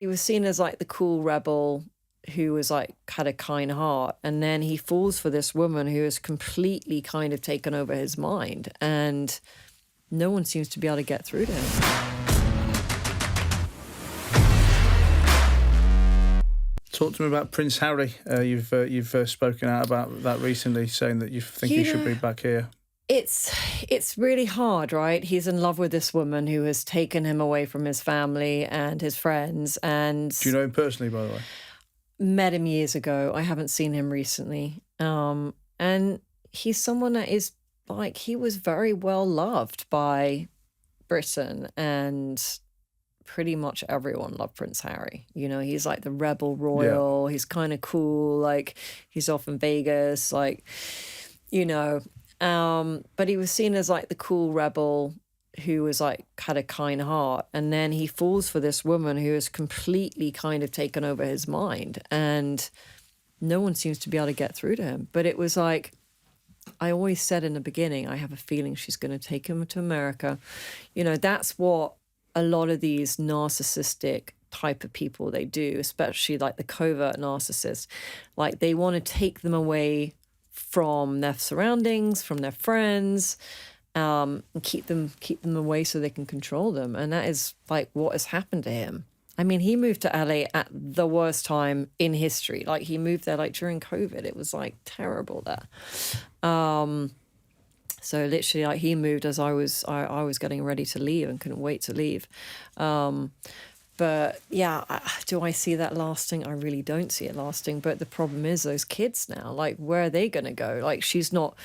He was seen as like the cool rebel who was like had a kind heart, and then he falls for this woman who has completely kind of taken over his mind, and no one seems to be able to get through to him. Talk to me about Prince Harry. You've spoken out about that recently, saying that you think he should be back here. It's really hard, right? He's in love with this woman who has taken him away from his family and his friends. And do you know him personally, by the way? Met him years ago. I haven't seen him recently. And he's someone that is like, he was very well loved by Britain, and pretty much everyone loved Prince Harry. You know, he's like the rebel royal. Yeah. He's kind of cool. Like, he's off in Vegas, like, you know. But he was seen as like the cool rebel who was like had a kind heart, and then he falls for this woman who has completely kind of taken over his mind, and no one seems to be able to get through to him. But it was like, I always said in the beginning, I have a feeling she's going to take him to America. You know, that's what a lot of these narcissistic type of people, they do, especially like the covert narcissists. Like, they want to take them away from their surroundings, from their friends, and keep them away so they can control them. And that is like what has happened to him. I mean, he moved to LA at the worst time in history. Like, he moved there like during COVID. It was like terrible there. So literally, like, he moved as I was getting ready to leave and couldn't wait to leave. But yeah, do I see that lasting? I really don't see it lasting. But the problem is those kids now, like, where are they going to go? Like, she's not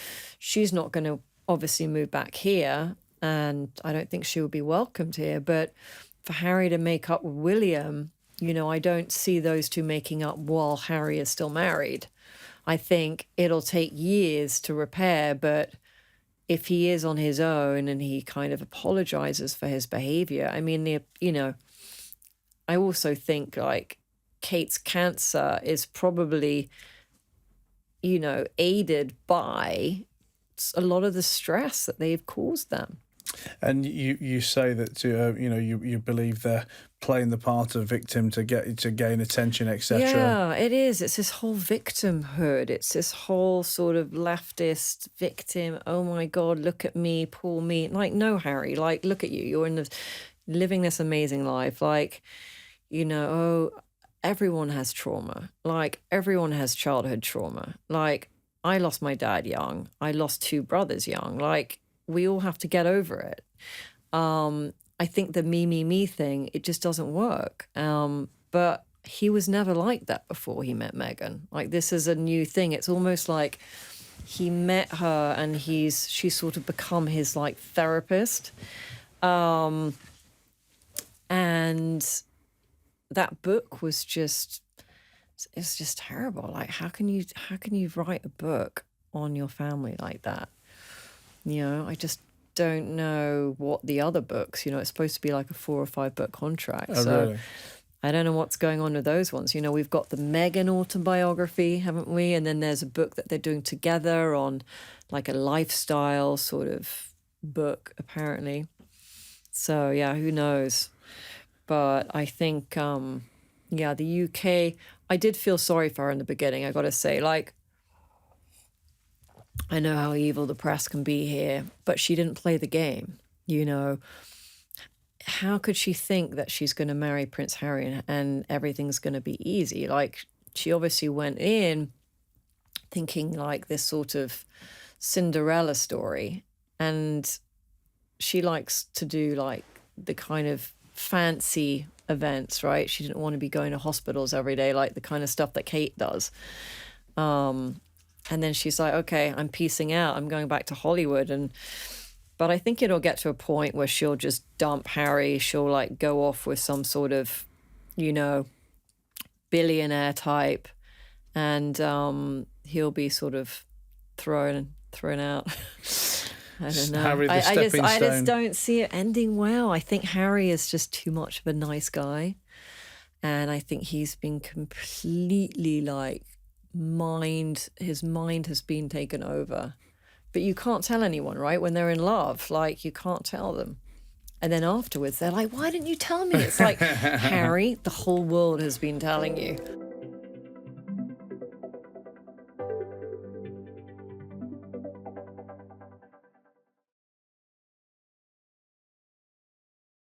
going to obviously move back here, and I don't think she will be welcomed here. But for Harry to make up with William, you know, I don't see those two making up while Harry is still married. I think it'll take years to repair, but if he is on his own and he kind of apologizes for his behavior, I mean, you know, I also think like Kate's cancer is probably, you know, aided by a lot of the stress that they've caused them. And you say that you know, you believe they're playing the part of victim to gain attention, etc. Yeah, it is. It's this whole victimhood. It's this whole sort of leftist victim. Oh my God, look at me, poor me. Like, no, Harry. Like, look at you. You're living this amazing life. Like, you know, oh, everyone has trauma. Like, everyone has childhood trauma. Like, I lost my dad young. I lost 2 brothers young. Like, we all have to get over it. I think the me thing, it just doesn't work. But he was never like that before he met Meghan. Like, this is a new thing. It's almost like he met her and she's sort of become his like therapist. And that book was just, it's just terrible. Like, how can you write a book on your family like that? You know, I just don't know what the other books, you know, it's supposed to be like a 4 or 5 book contract. Oh, so really? I don't know what's going on with those ones. You know, we've got the Meghan autobiography, haven't we? And then there's a book that they're doing together on like a lifestyle sort of book, apparently. So yeah, who knows? But I think, yeah, the UK, I did feel sorry for her in the beginning, I got to say. Like, I know how evil the press can be here, but she didn't play the game, you know. How could she think that she's going to marry Prince Harry and everything's going to be easy? Like, she obviously went in thinking like this sort of Cinderella story, and she likes to do like the kind of fancy events, right? She didn't want to be going to hospitals every day, like the kind of stuff that Kate does. And then she's like, okay, I'm peacing out. I'm going back to Hollywood. But I think it'll get to a point where she'll just dump Harry. She'll like go off with some sort of, you know, billionaire type, and he'll be sort of thrown out. I don't know. Harry, I just don't see it ending well. I think Harry is just too much of a nice guy. And I think he's been completely like, his mind has been taken over. But you can't tell anyone, right? When they're in love, like, you can't tell them. And then afterwards, they're like, why didn't you tell me? It's like, Harry, the whole world has been telling you.